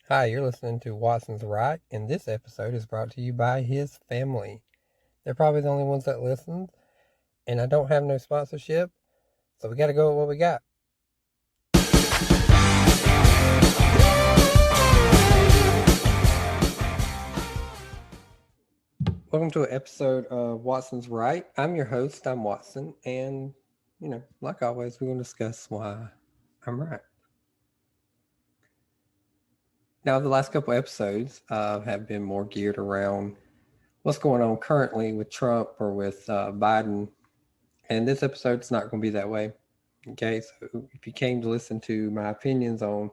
Hi, you're listening to Watson's Right, and this episode is brought to you by his family. They're probably the only ones that listen, and I don't have no sponsorship, so we got to go with what we got. Welcome to an episode of Watson's Right. I'm your host, I'm Watson, and, like always, we're going to discuss why I'm right. Now, the last couple episodes have been more geared around what's going on currently with Trump or with Biden, and this episode's not going to be that way. Okay, so if you came to listen to my opinions on,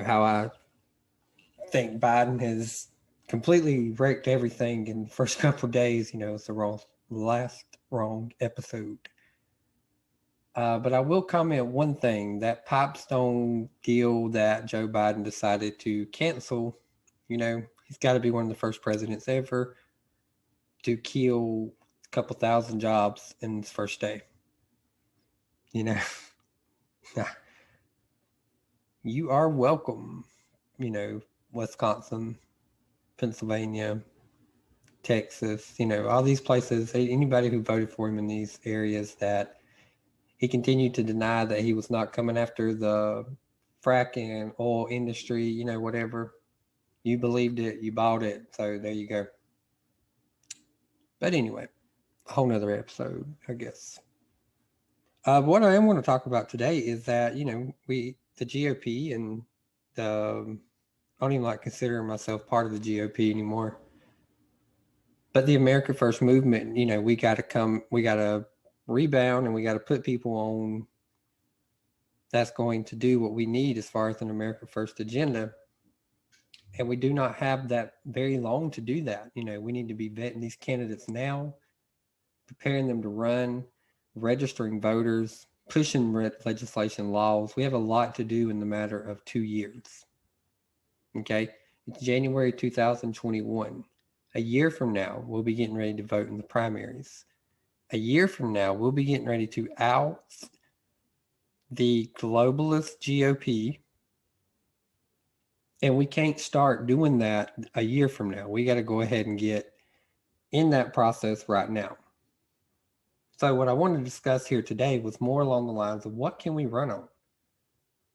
how I think Biden has completely wrecked everything in the first couple of days, it's the last wrong episode. But I will comment one thing: that Pipestone deal that Joe Biden decided to cancel, he's got to be one of the first presidents ever to kill a couple thousand jobs in his first day. You know, you are welcome, Wisconsin, Pennsylvania, Texas, all these places, anybody who voted for him in these areas, that he continued to deny that he was not coming after the fracking and oil industry, whatever. You believed it, you bought it, so there you go. But anyway, a whole nother episode, I guess. What I am going to talk about today is that, the GOP and the, I don't even like considering myself part of the GOP anymore. But the America First movement, we got to rebound, and we got to put people on that's going to do what we need as far as an America First agenda. And we do not have that very long to do that. We need to be vetting these candidates now, preparing them to run, registering voters, pushing legislation laws. We have a lot to do in the matter of 2 years. Okay. It's January 2021. A year from now, we'll be getting ready to vote in the primaries. A year from now, we'll be getting ready to oust the globalist GOP. And we can't start doing that a year from now. We got to go ahead and get in that process right now. So what I wanted to discuss here today was more along the lines of what can we run on?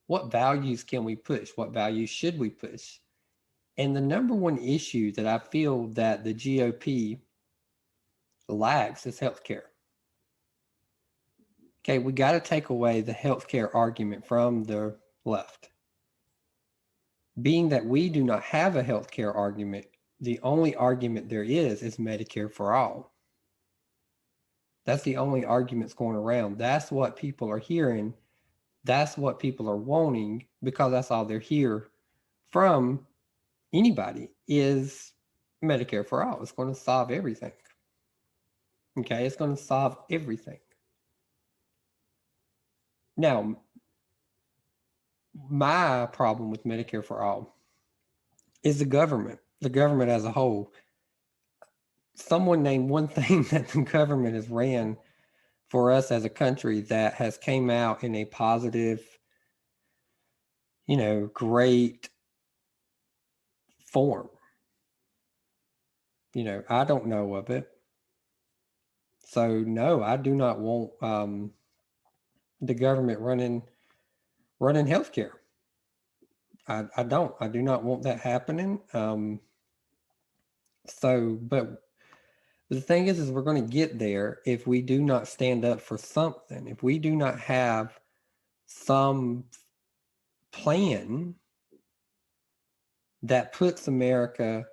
What values can we push? What values should we push? And the number one issue that I feel that the GOP lacks is healthcare. Okay, we got to take away the healthcare argument from the left. Being that we do not have a healthcare argument, the only argument there is Medicare for all. That's the only arguments going around. That's what people are hearing. That's what people are wanting, because that's all they're hear from anybody is Medicare for all. It's going to solve everything. Okay, it's going to solve everything. Now, my problem with Medicare for all is the government as a whole. Someone named one thing that the government has ran for us as a country that has came out in a positive, great form. I don't know of it. So no, I do not want the government running healthcare. I don't. I do not want that happening. But the thing is we're going to get there if we do not stand up for something. If we do not have some plan that puts America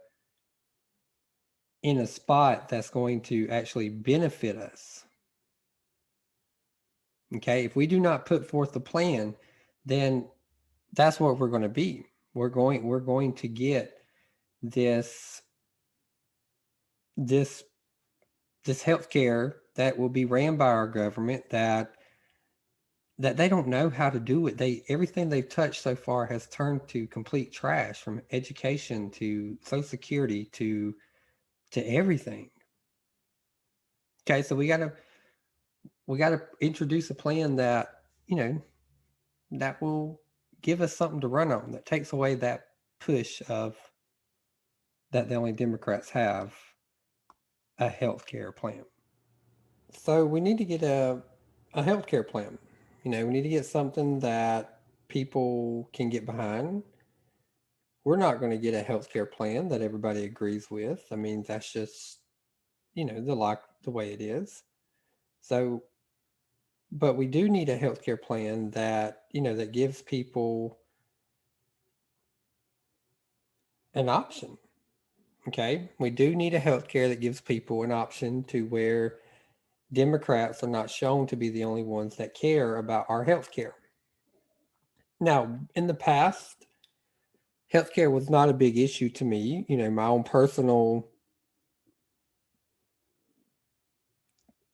in a spot that's going to actually benefit us. Okay, if we do not put forth a plan, then that's what we're going to be. We're going to get this healthcare that will be ran by our government that they don't know how to do it. Everything they've touched so far has turned to complete trash, from education to Social Security to everything. Okay, so we got to introduce a plan that that will give us something to run on, that takes away that push of that the only Democrats have a health care plan. So we need to get a health care plan. We need to get something that people can get behind. We're not going to get a health care plan that everybody agrees with. I mean, that's just, the way it is. So, but we do need a health care plan that, that gives people an option. Okay. We do need a health care that gives people an option to where Democrats are not shown to be the only ones that care about our health care. Now, in the past, healthcare was not a big issue to me. My own personal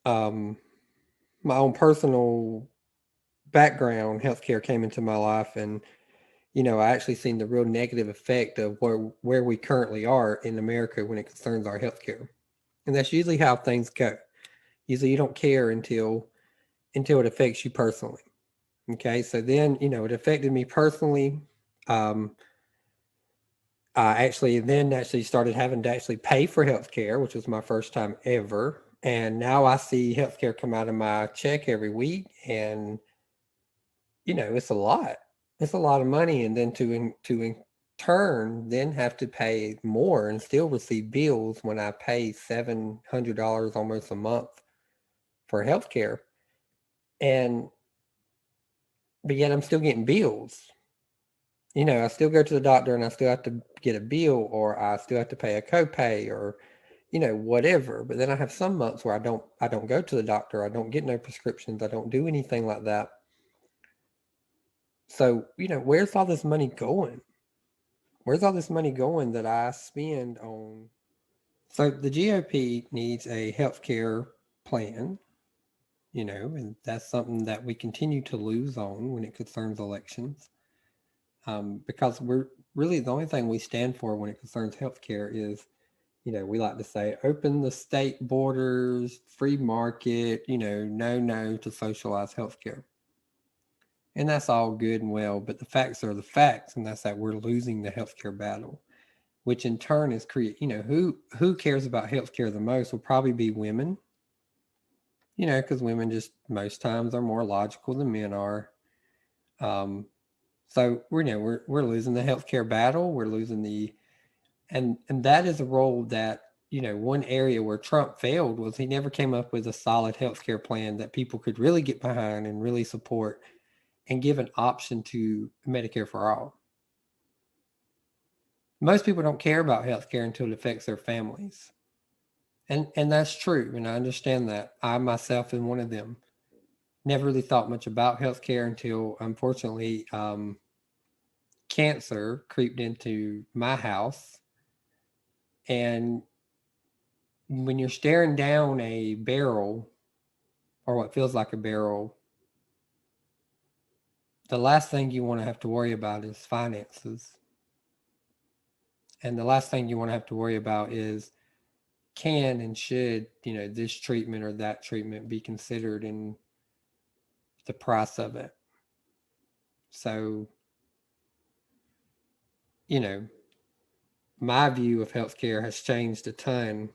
um, background, healthcare came into my life, and I actually seen the real negative effect of where we currently are in America when it concerns our healthcare, and that's usually how things go. Usually, you don't care until it affects you personally. Okay, so then it affected me personally. I actually started having to actually pay for healthcare, which was my first time ever. And now I see healthcare come out of my check every week, and it's a lot. It's a lot of money, and then in turn then have to pay more and still receive bills when I pay $700 almost a month for healthcare, and but yet I'm still getting bills. I still go to the doctor and I still have to get a bill, or I still have to pay a copay, or whatever. But then I have some months where I don't go to the doctor, I don't get no prescriptions, I don't do anything like that. So, where's all this money going? Where's all this money going that I spend on? So the GOP needs a healthcare plan, and that's something that we continue to lose on when it concerns elections. Because we're really the only thing we stand for when it concerns healthcare is, we like to say open the state borders, free market, no to socialized healthcare. And that's all good and well, but the facts are the facts, and that's that we're losing the healthcare battle, which in turn is who cares about healthcare the most will probably be women, because women just most times are more logical than men are. So we're losing the healthcare battle. We're losing and that is a role that one area where Trump failed was he never came up with a solid healthcare plan that people could really get behind and really support and give an option to Medicare for all. Most people don't care about healthcare until it affects their families. And that's true, and I understand that. I myself am one of them. Never really thought much about healthcare until, unfortunately, cancer creeped into my house. And when you're staring down a barrel, or what feels like a barrel, the last thing you want to have to worry about is finances. And the last thing you want to have to worry about is, can and should, this treatment or that treatment be considered in the price of it? So, my view of healthcare has changed a ton.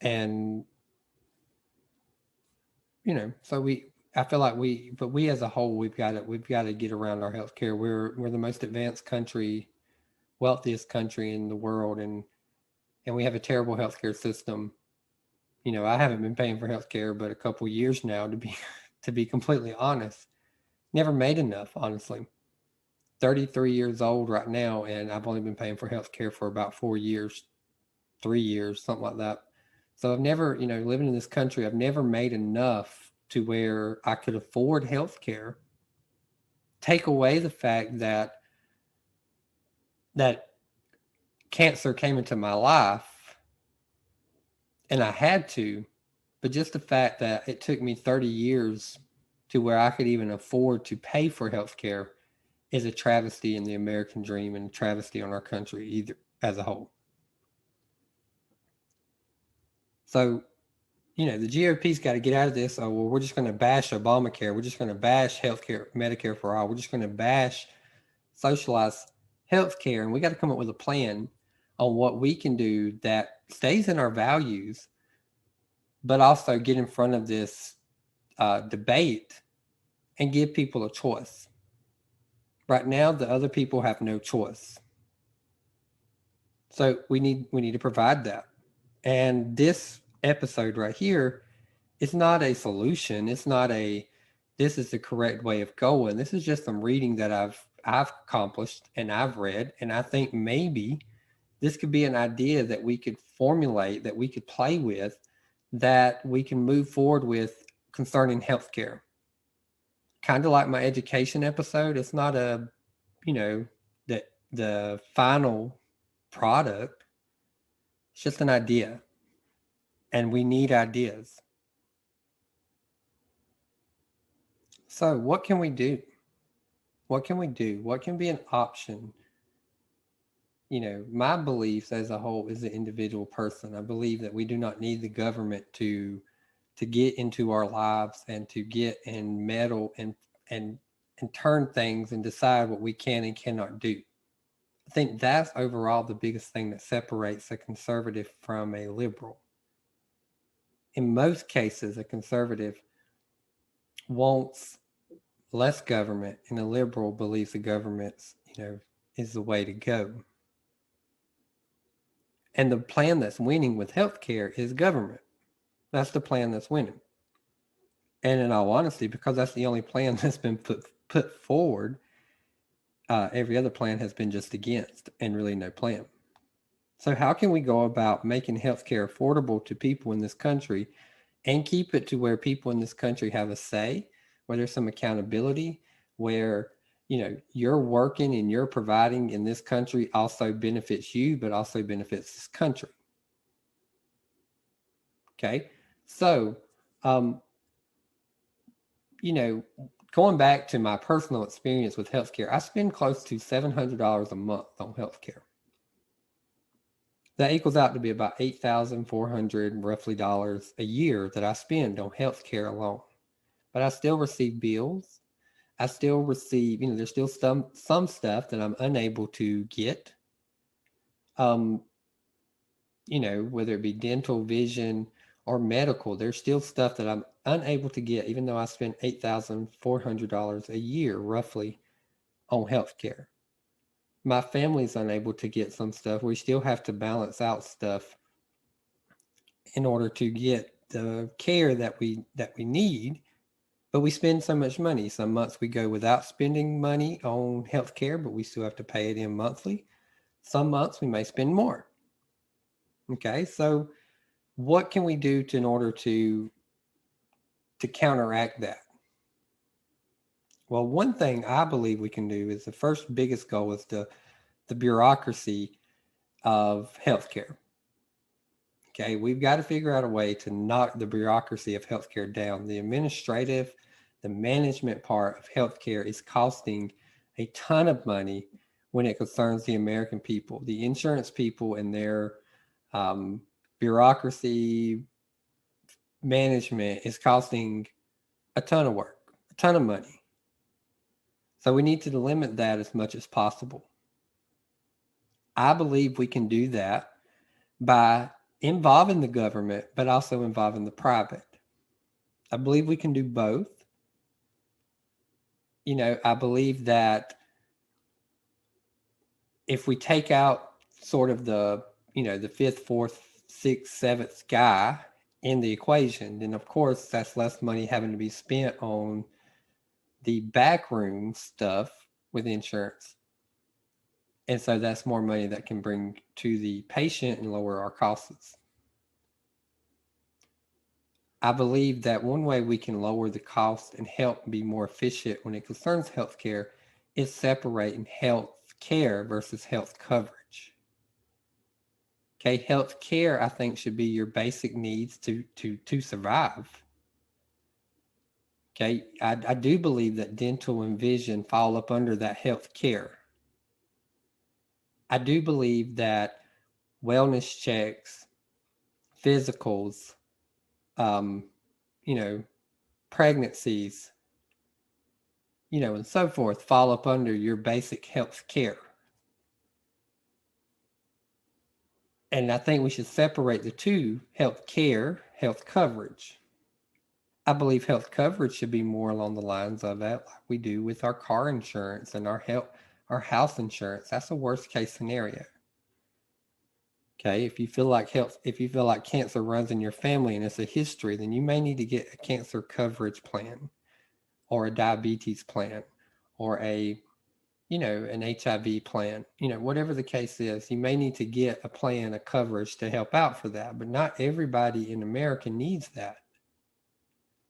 And, so I feel like we as a whole, we've got to get around our healthcare. We're the most advanced country, wealthiest country in the world, and we have a terrible healthcare system. I haven't been paying for healthcare but a couple years now, to be completely honest. Never made enough, honestly. 33 years old right now, and I've only been paying for healthcare for about 4 years, 3 years, something like that. So I've never, living in this country, I've never made enough to where I could afford healthcare. Take away the fact that cancer came into my life and I had to, but just the fact that it took me 30 years to where I could even afford to pay for healthcare is a travesty in the American dream and a travesty on our country either as a whole. So the GOP's got to get out of this. Oh, well, we're just going to bash Obamacare. We're just going to bash healthcare, Medicare for all. We're just going to bash socialized healthcare. And we got to come up with a plan on what we can do that stays in our values, but also get in front of this debate and give people a choice. Right now, the other people have no choice. So we need to provide that. And this episode right here is not a solution. It's not this is the correct way of going. This is just some reading that I've accomplished and I've read. And I think maybe this could be an idea that we could formulate, that we could play with, that we can move forward with concerning healthcare. Kind of like my education episode. It's not the final product. It's just an idea. And we need ideas. So what can we do? What can we do? What can be an option? My beliefs as a whole as an individual person, I believe that we do not need the government to get into our lives and to get and meddle and turn things and decide what we can and cannot do. I think that's overall the biggest thing that separates a conservative from a liberal. In most cases, a conservative wants less government, and a liberal believes the government's, is the way to go. And the plan that's winning with healthcare is government. That's the plan that's winning. And in all honesty, because that's the only plan that's been put forward, every other plan has been just against, and really no plan. So how can we go about making healthcare affordable to people in this country and keep it to where people in this country have a say, where there's some accountability, where you're working and you're providing in this country also benefits you, but also benefits this country. Okay, so going back to my personal experience with healthcare, I spend close to $700 a month on healthcare. That equals out to be about $8,400 roughly dollars a year that I spend on healthcare alone. But I still receive bills. I still receive, there's still some stuff that I'm unable to get. Whether it be dental, vision, or medical, there's still stuff that I'm unable to get, even though I spend $8,400 a year roughly on healthcare. My family's unable to get some stuff. We still have to balance out stuff in order to get the care that we need. But we spend so much money. Some months we go without spending money on healthcare, but we still have to pay it in monthly. Some months we may spend more. Okay, so what can we do in order to counteract that? Well, one thing I believe we can do is the first biggest goal is the bureaucracy of healthcare. Okay, we've got to figure out a way to knock the bureaucracy of healthcare down. The administrative, the management part of healthcare is costing a ton of money when it concerns the American people. The insurance people and their bureaucracy management is costing a ton of work, a ton of money. So we need to limit that as much as possible. I believe we can do that by involving the government, but also involving the private. I believe we can do both. I believe that if we take out sort of the fifth, fourth, sixth, seventh guy in the equation, then of course that's less money having to be spent on the backroom stuff with insurance. And so that's more money that can bring to the patient and lower our costs. I believe that one way we can lower the cost and help be more efficient when it concerns healthcare is separating health care versus health coverage. Okay, health care, I think, should be your basic needs to survive. Okay, I do believe that dental and vision fall up under that health care. I do believe that wellness checks, physicals, um, you know, pregnancies, and so forth fall up under your basic health care. And I think we should separate the two: health care, health coverage. I believe health coverage should be more along the lines of that, like we do with our car insurance and our house insurance. That's a worst case scenario. Okay, if you feel like cancer runs in your family and it's a history, then you may need to get a cancer coverage plan or a diabetes plan or an HIV plan. Whatever the case is, you may need to get a plan, a coverage to help out for that. But not everybody in America needs that.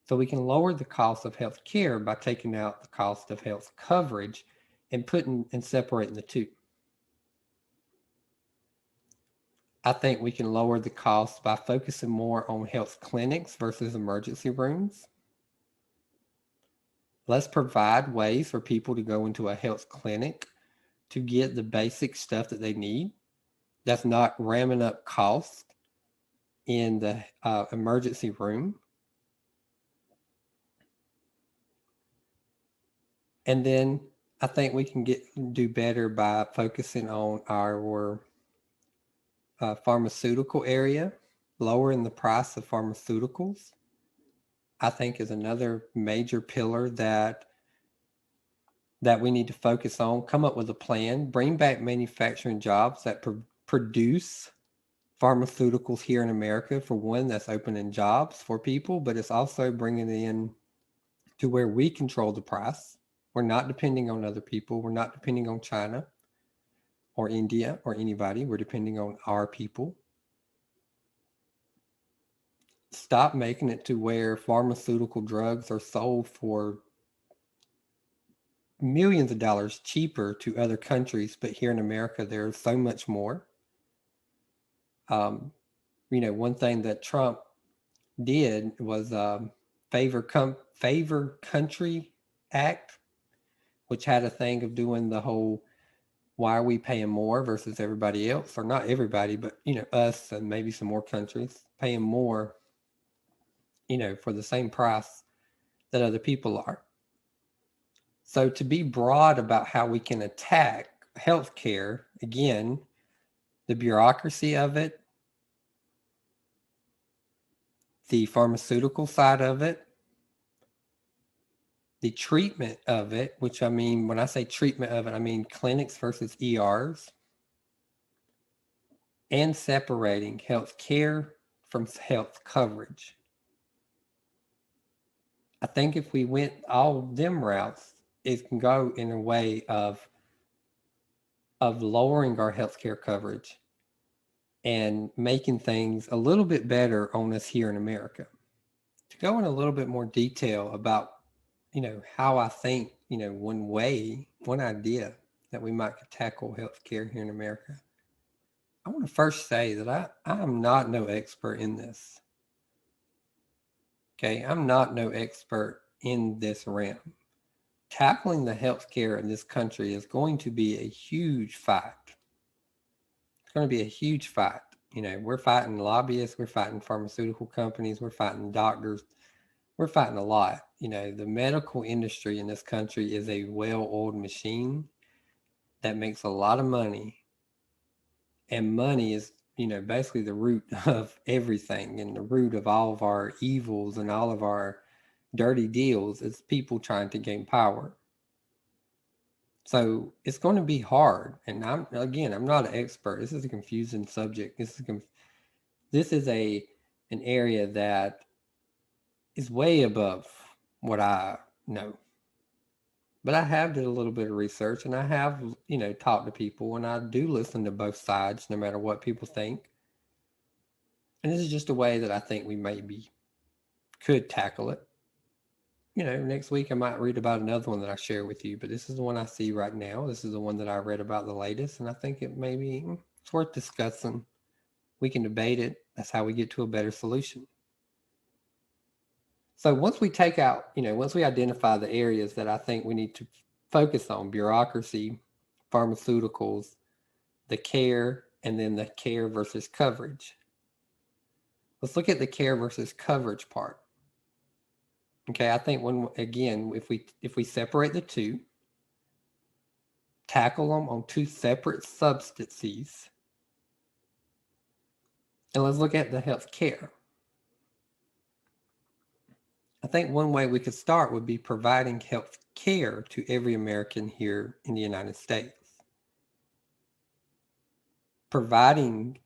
So we can lower the cost of health care by taking out the cost of health coverage and separating the two. I think we can lower the cost by focusing more on health clinics versus emergency rooms. Let's provide ways for people to go into a health clinic to get the basic stuff that they need. That's not ramming up costs in the emergency room. And then I think we can do better by focusing on our pharmaceutical area, lowering the price of pharmaceuticals. I think is another major pillar that we need to focus on. Come up with a plan, bring back manufacturing jobs that produce pharmaceuticals here in America. For one, that's opening jobs for people, but it's also bringing it in to where we control the price. We're not depending on other people. We're not depending on China or India or anybody. We're depending on our people. Stop making it to where pharmaceutical drugs are sold for millions of dollars cheaper to other countries, but here in America, there's so much more. One thing that Trump did was favor country act, which had a thing of doing the whole, why are we paying more versus everybody else? Or not everybody, but us and maybe some more countries paying more, for the same price that other people are. So to be broad about how we can attack healthcare, again, the bureaucracy of it, the pharmaceutical side of it, the treatment of it, which I mean, when I say treatment of it, I mean clinics versus ERs, and separating health care from health coverage. I think if we went all them routes, it can go in a way of lowering our healthcare coverage and making things a little bit better on us here in America. To go in a little bit more detail about, how I think, one idea that we might tackle healthcare here in America. I want to first say that I am not no expert in this. Okay, I'm not no expert in this realm. Tackling the healthcare in this country is going to be a huge fight. It's going to be a huge fight. We're fighting lobbyists, we're fighting pharmaceutical companies, we're fighting doctors, we're fighting a lot. The medical industry in this country is a well-oiled machine that makes a lot of money. And money is, basically the root of everything, and the root of all of our evils and all of our dirty deals is people trying to gain power. So it's going to be hard. And I'm not an expert. This is a confusing subject. This is an area that is way above what I know. But I have did a little bit of research, and I have, talked to people, and I do listen to both sides, no matter what people think. And this is just a way that I think we maybe could tackle it. Next week I might read about another one that I share with you, but this is the one I see right now. This is the one that I read about the latest, and I think it's worth discussing. We can debate it. That's how we get to a better solution. So once we once we identify the areas that I think we need to focus on: bureaucracy, pharmaceuticals, the care, and then the care versus coverage. let's look at the care versus coverage part. Okay, I think if we separate the two, tackle them on two separate substances, and let's look at the health care. I think one way we could start would be providing health care to every American here in the United States. Providing,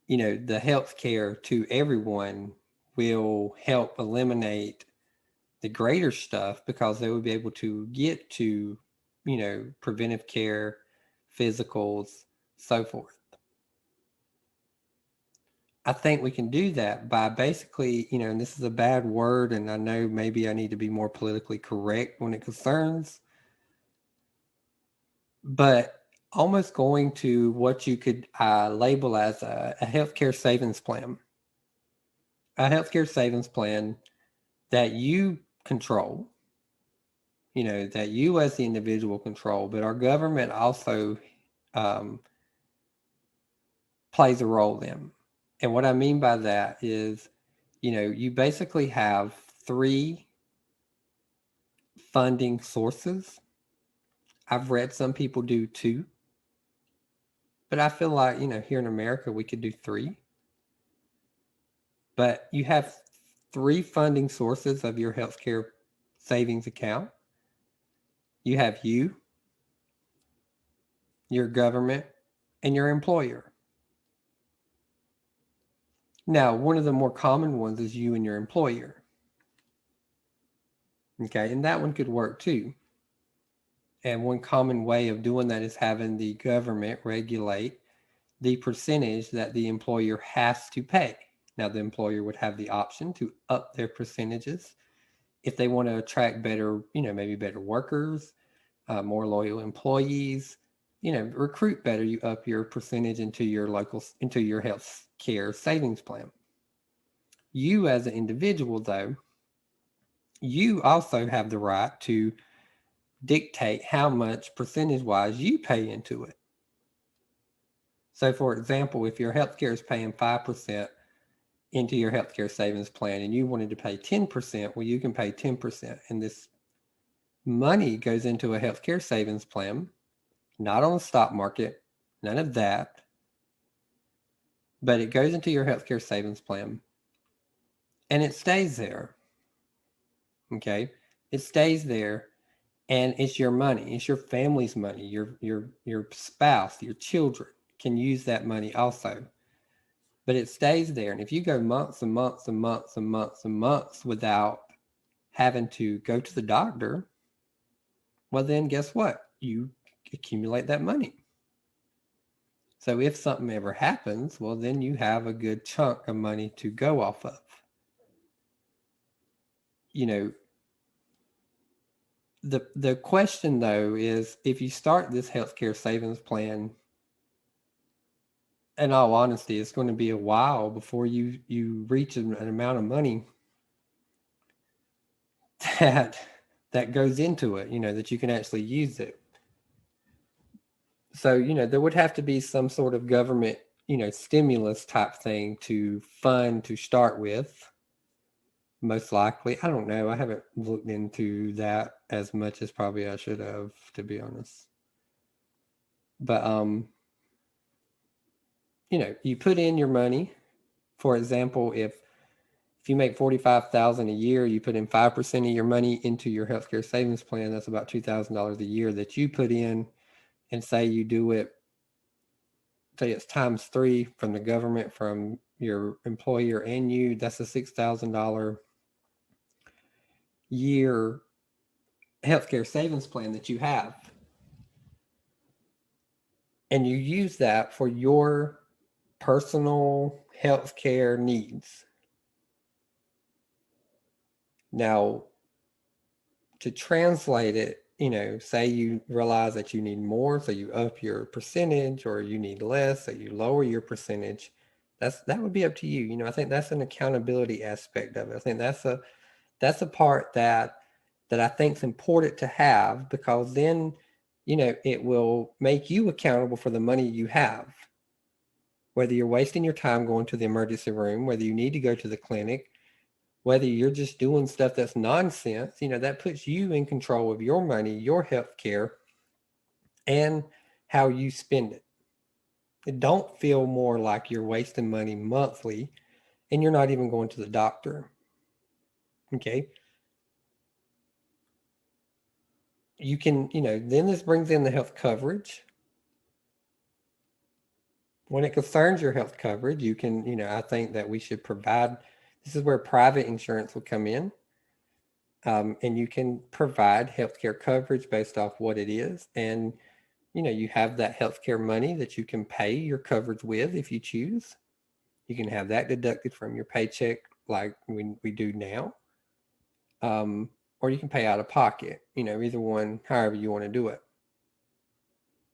the health care to everyone will help eliminate the greater stuff, because they will be able to get to, preventive care, physicals, so forth. I think we can do that by basically, and this is a bad word, and I know maybe I need to be more politically correct when it concerns, but almost going to what you could label as a healthcare savings plan. A healthcare savings plan that you control, that you as the individual control, but our government also plays a role in. And what I mean by that is, you basically have 3 funding sources. I've read some people do 2, but I feel like, here in America, we could do 3. But you have 3 funding sources of your healthcare savings account. You have you, your government, and your employer. Now, one of the more common ones is you and your employer. Okay, and that one could work too. And one common way of doing that is having the government regulate the percentage that the employer has to pay. Now, the employer would have the option to up their percentages if they want to attract better, maybe better workers, more loyal employees, recruit better. You up your percentage into your health care savings plan. You as an individual, though, you also have the right to dictate how much percentage-wise you pay into it. So, for example, if your healthcare is paying 5% into your healthcare savings plan and you wanted to pay 10%, well, you can pay 10%. And this money goes into a healthcare savings plan, not on the stock market, none of that, but it goes into your healthcare savings plan and it stays there. Okay, it stays there, and it's your money. It's your family's money. Your spouse, your children can use that money also, but it stays there. And if you go months and months and months and months and months without having to go to the doctor, well, then guess what? You accumulate that money. So if something ever happens, well, then you have a good chunk of money to go off of. The question, though, is if you start this healthcare savings plan, in all honesty, it's going to be a while before you reach an amount of money that goes into it, that you can actually use it. So, there would have to be some sort of government, stimulus type thing to fund to start with. Most likely. I don't know. I haven't looked into that as much as probably I should have, to be honest. But, you put in your money. For example, if you make $45,000 a year, you put in 5% of your money into your healthcare savings plan. That's about $2,000 a year that you put in, and say you do it, say it's times 3 from the government, from your employer and you. That's a $6,000 year healthcare savings plan that you have. And you use that for your personal healthcare needs. Now, to translate it, say you realize that you need more, so you up your percentage, or you need less, so you lower your percentage. That would be up to you. I think that's an accountability aspect of it. I think that's a part that I think is important to have, because then, it will make you accountable for the money you have. whether you're wasting your time going to the emergency room, whether you need to go to the clinic, whether you're just doing stuff that's nonsense, that puts you in control of your money, your health care, and how you spend it. It don't feel more like you're wasting money monthly and you're not even going to the doctor. Okay. You can, then this brings in the health coverage. When it concerns your health coverage, you can, I think that we should provide, this is where private insurance will come in. And you can provide healthcare coverage based off what it is. And, you have that healthcare money that you can pay your coverage with if you choose. You can have that deducted from your paycheck like we do now. Or you can pay out of pocket, either one, however you want to do it.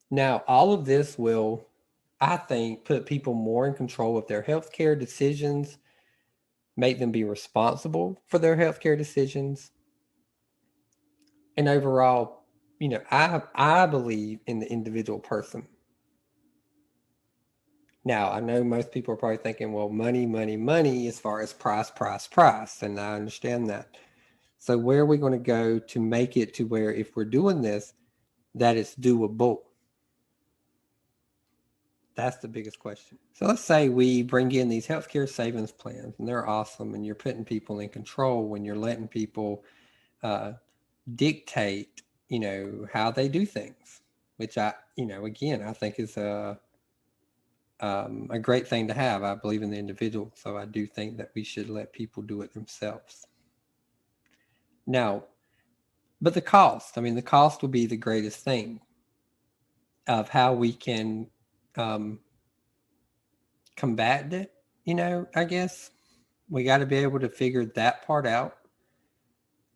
Now, all of this will, I think, put people more in control of their healthcare decisions, make them be responsible for their healthcare decisions. And overall, I believe in the individual person. Now, I know most people are probably thinking, well, money, money, money, as far as price. And I understand that. So where are we going to go to make it to where if we're doing this, that it's doable? That's the biggest question. So let's say we bring in these healthcare savings plans and they're awesome and you're putting people in control when you're letting people dictate, how they do things, which again, I think is a great thing to have. I believe in the individual. So I do think that we should let people do it themselves. Now, but the cost will be the greatest thing of how we can combat it. I guess we got to be able to figure that part out.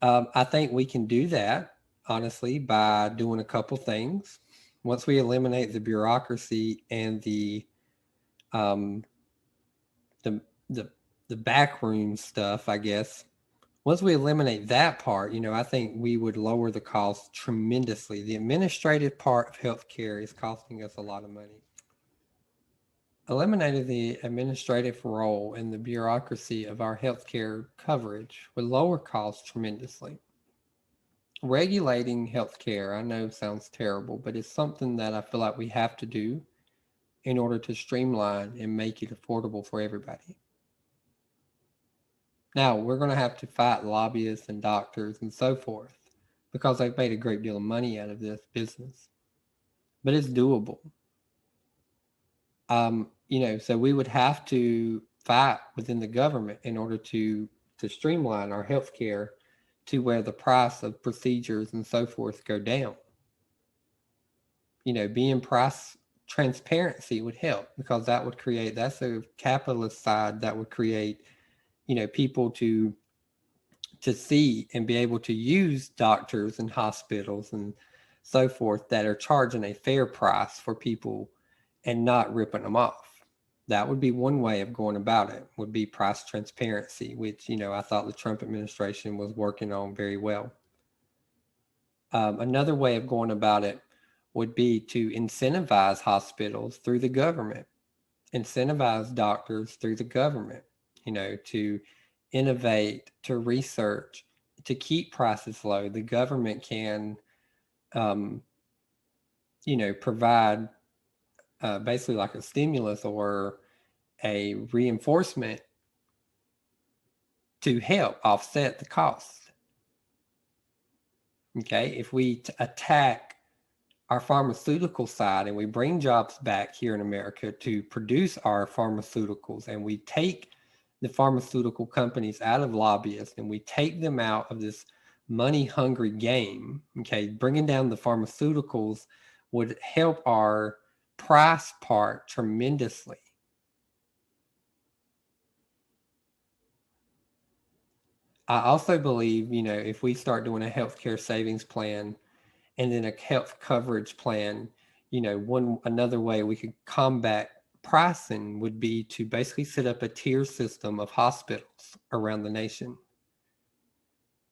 I think we can do that, honestly, by doing a couple things. Once we eliminate the bureaucracy and the backroom stuff, I guess, once we eliminate that part, I think we would lower the cost tremendously. The administrative part of healthcare is costing us a lot of money. Eliminating the administrative role and the bureaucracy of our healthcare coverage would lower costs tremendously. Regulating healthcare, I know sounds terrible, but it's something that I feel like we have to do in order to streamline and make it affordable for everybody. Now, we're going to have to fight lobbyists and doctors and so forth because they've made a great deal of money out of this business. But it's doable. So we would have to fight within the government in order to streamline our healthcare to where the price of procedures and so forth go down. Being price transparency would help because that would create, that's a capitalist side that would create, people to see and be able to use doctors and hospitals and so forth that are charging a fair price for people and not ripping them off. That would be one way of going about it, would be price transparency, which, I thought the Trump administration was working on very well. Another way of going about it would be to incentivize hospitals through the government, incentivize doctors through the government, to innovate, to research, to keep prices low. The government can, provide basically like a stimulus or a reinforcement to help offset the cost. Okay, if we attack our pharmaceutical side and we bring jobs back here in America to produce our pharmaceuticals, and we take the pharmaceutical companies out of lobbyists and we take them out of this money hungry game, okay, bringing down the pharmaceuticals would help our price part tremendously. I also believe, if we start doing a healthcare savings plan and then a health coverage plan, another way we could combat pricing would be to basically set up a tier system of hospitals around the nation,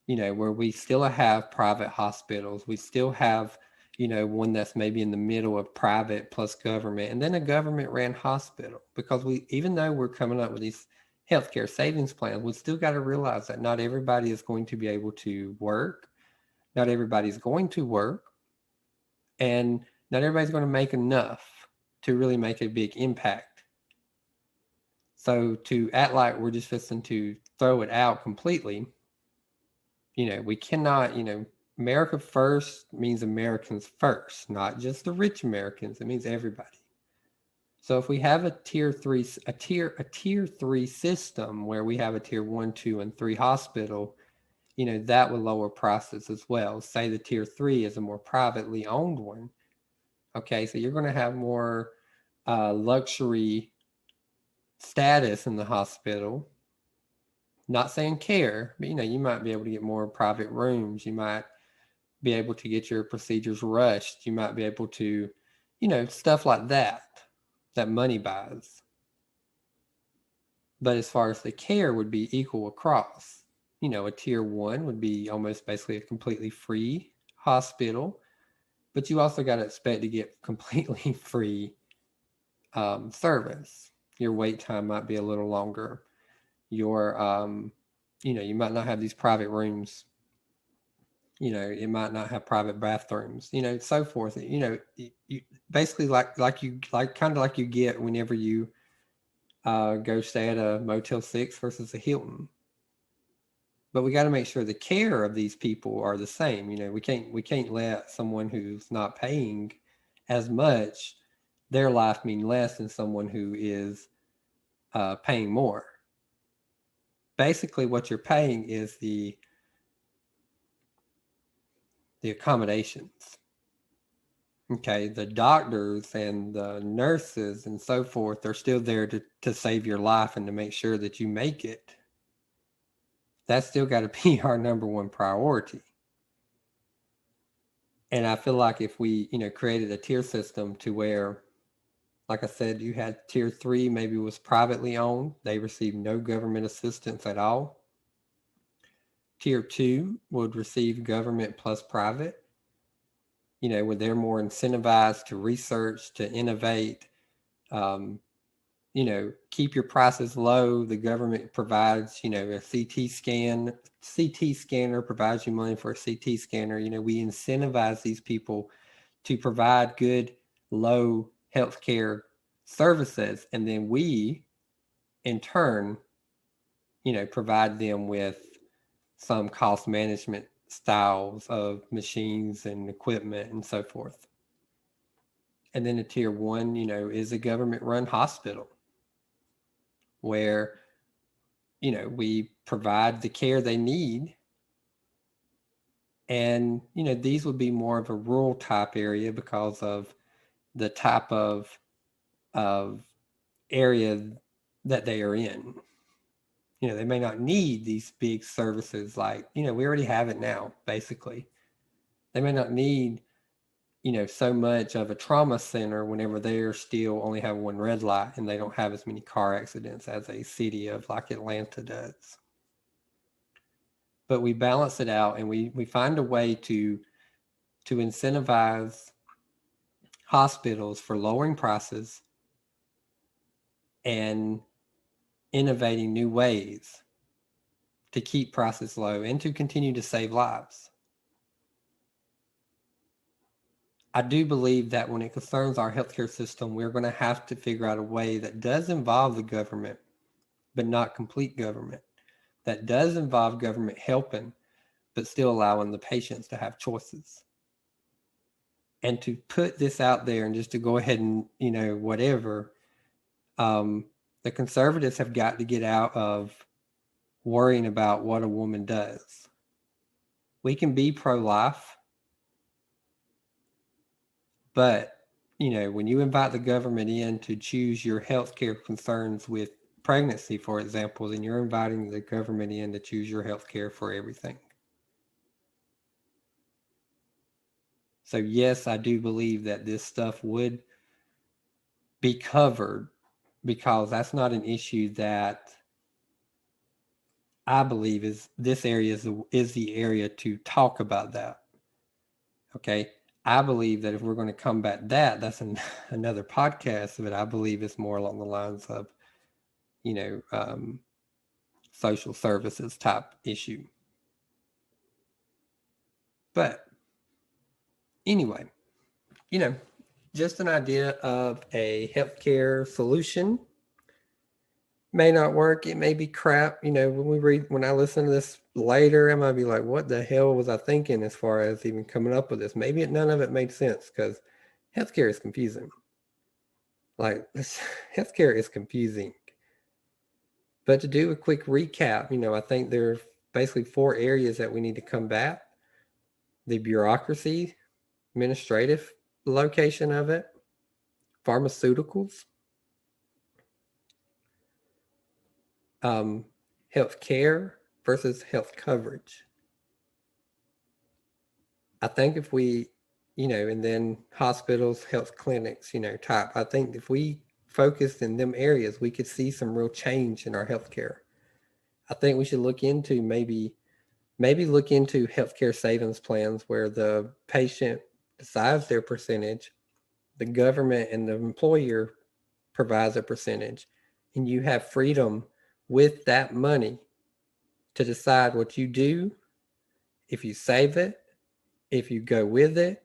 where we still have private hospitals, we still have, one that's maybe in the middle of private plus government, and then a government ran hospital. Because even though we're coming up with these healthcare savings plans, we still got to realize that not everybody is going to be able to work. Not everybody's going to work, and not everybody's going to make enough to really make a big impact. So to act like we're just fixing to throw it out completely, we cannot, America first means Americans first, not just the rich Americans. It means everybody. So if we have a tier three system where we have a tier 1, 2, and 3 hospital, that would lower prices as well. Say the tier 3 is a more privately owned one. Okay, so you're going to have more luxury status in the hospital. Not saying care, but you might be able to get more private rooms. You might be able to get your procedures rushed. You might be able to, stuff like that money buys. But as far as the care would be equal across, a tier 1 would be almost basically a completely free hospital, but you also got to expect to get completely free service. Your wait time might be a little longer. Your, you might not have these private rooms. It might not have private bathrooms, so forth. You basically like you get whenever you go stay at a Motel 6 versus a Hilton. But we got to make sure the care of these people are the same. We can't let someone who's not paying as much, their life mean less than someone who is paying more. Basically, what you're paying is the accommodations. Okay, the doctors and the nurses and so forth are still there to save your life and to make sure that you make it. That's still got to be our number one priority. And I feel like if we, created a tier system to where, like I said, you had tier 3 maybe was privately owned. They received no government assistance at all. Tier 2 would receive government plus private. Where they're more incentivized to research, to innovate, keep your prices low. The government provides, a CT scanner provides you money for a CT scanner. We incentivize these people to provide good, low healthcare services. And then we, in turn, provide them with some cost management styles of machines and equipment and so forth. And then a tier 1, is a government run hospital where, we provide the care they need. And, these would be more of a rural type area because of the type of area that they are in. They may not need these big services like, we already have it now, basically. They may not need, so much of a trauma center whenever they're still only have one red light and they don't have as many car accidents as a city of like Atlanta does. But we balance it out and we find a way to incentivize hospitals for lowering prices and innovating new ways to keep prices low and to continue to save lives. I do believe that when it concerns our healthcare system, we're going to have to figure out a way that does involve the government, but not complete government, that does involve government helping, but still allowing the patients to have choices. And to put this out there and just to go ahead and, whatever, the conservatives have got to get out of worrying about what a woman does. We can be pro-life, but, when you invite the government in to choose your healthcare concerns with pregnancy, for example, then you're inviting the government in to choose your healthcare for everything. So yes, I do believe that this stuff would be covered because that's not an issue that I believe is this area is the area to talk about that. Okay. I believe that if we're going to combat that, that's another podcast, but I believe it's more along the lines of, social services type issue. But anyway, just an idea of a healthcare solution. May not work. It may be crap. When I listen to this later, I might be like, what the hell was I thinking as far as even coming up with this? Maybe none of it made sense because healthcare is confusing. Like, healthcare is confusing. But to do a quick recap, I think there are basically 4 areas that we need to combat: the bureaucracy, administrative location of it, pharmaceuticals, health care versus health coverage. I think if we, and then hospitals, health clinics, type, I think if we focused in them areas, we could see some real change in our healthcare. I think we should look into maybe look into healthcare savings plans where the patient decides their percentage, the government and the employer provides a percentage, and you have freedom with that money to decide what you do, if you save it, if you go with it.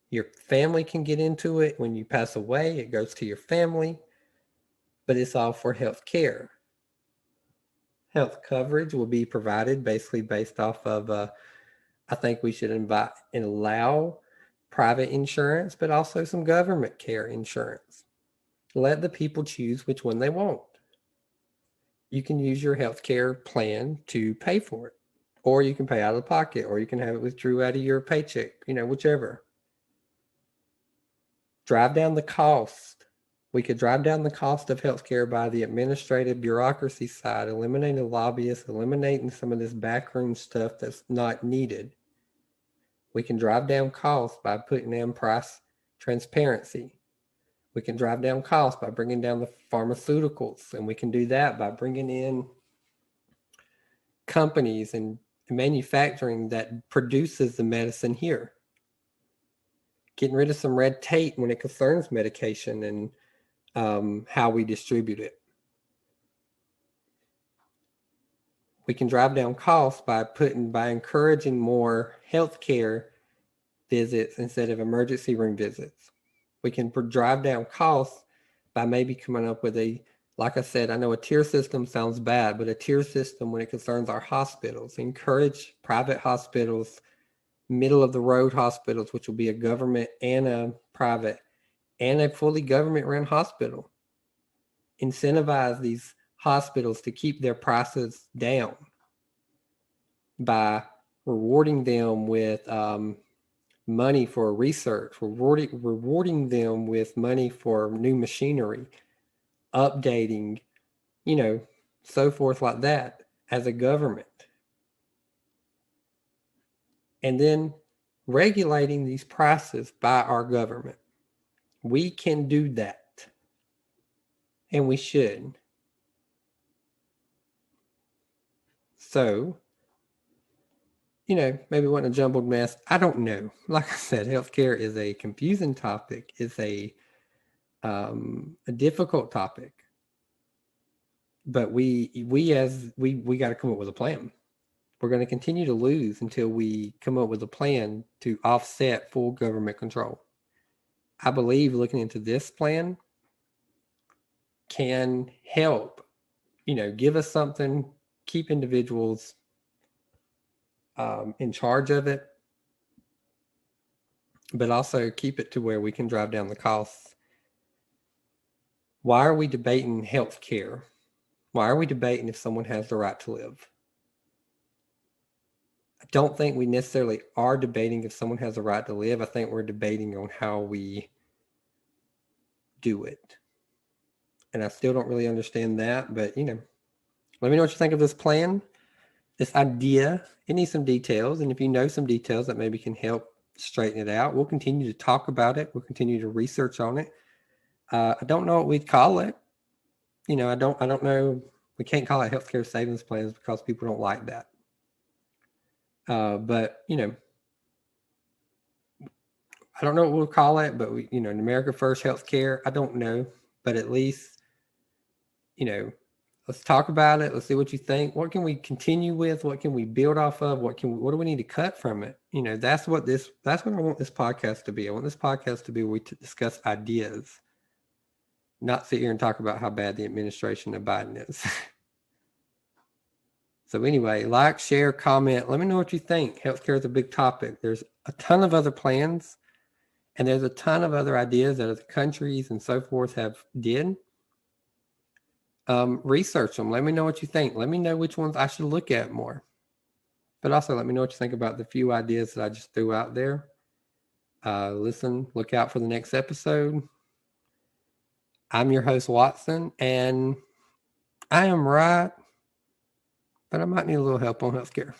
Your family can get into it. When you pass away, it goes to your family, but it's all for health care. Health coverage will be provided basically based off of, I think we should invite and allow private insurance, but also some government care insurance. Let the people choose which one they want. You can use your health care plan to pay for it, or you can pay out of pocket, or you can have it withdrew out of your paycheck, whichever. Drive down the cost. We could drive down the cost of healthcare by the administrative bureaucracy side, eliminating lobbyists, eliminating some of this backroom stuff that's not needed. We can drive down costs by putting in price transparency. We can drive down costs by bringing down the pharmaceuticals, and we can do that by bringing in companies and manufacturing that produces the medicine here. Getting rid of some red tape when it concerns medication and how we distribute it. We can drive down costs by encouraging more healthcare visits instead of emergency room visits. We can drive down costs by maybe coming up with like I said, I know a tier system sounds bad, but a tier system when it concerns our hospitals, encourage private hospitals, middle of the road hospitals, which will be a government and a private and a fully government run hospital. Incentivize these hospitals to keep their prices down by rewarding them with money for research, rewarding them with money for new machinery, updating, so forth like that as a government. And then regulating these prices by our government. We can do that. And we should. So, maybe it wasn't a jumbled mess. I don't know. Like I said, healthcare is a confusing topic. It's a difficult topic. But we got to come up with a plan. We're going to continue to lose until we come up with a plan to offset full government control. I believe looking into this plan can help, give us something, keep individuals in charge of it, but also keep it to where we can drive down the costs. Why are we debating health care? Why are we debating if someone has the right to live? I don't think we necessarily are debating if someone has a right to live. I think we're debating on how we do it. And I still don't really understand that, but let me know what you think of this plan, this idea. It needs some details. And if you know some details that maybe can help straighten it out, we'll continue to talk about it. We'll continue to research on it. I don't know what we'd call it. I don't know. We can't call it healthcare savings plans because people don't like that. But I don't know what we'll call it, but we, America First Healthcare. I don't know, but at least, let's talk about it. Let's see what you think. What can we continue with? What can we build off of? What do we need to cut from it? That's what I want this podcast to be. I want this podcast to be where we discuss ideas, not sit here and talk about how bad the administration of Biden is. So anyway, like, share, comment. Let me know what you think. Healthcare is a big topic. There's a ton of other plans, and there's a ton of other ideas that other countries and so forth have did. Research them. Let me know what you think. Let me know which ones I should look at more. But also let me know what you think about the few ideas that I just threw out there. Look out for the next episode. I'm your host, Watson, and I am right, but I might need a little help on healthcare.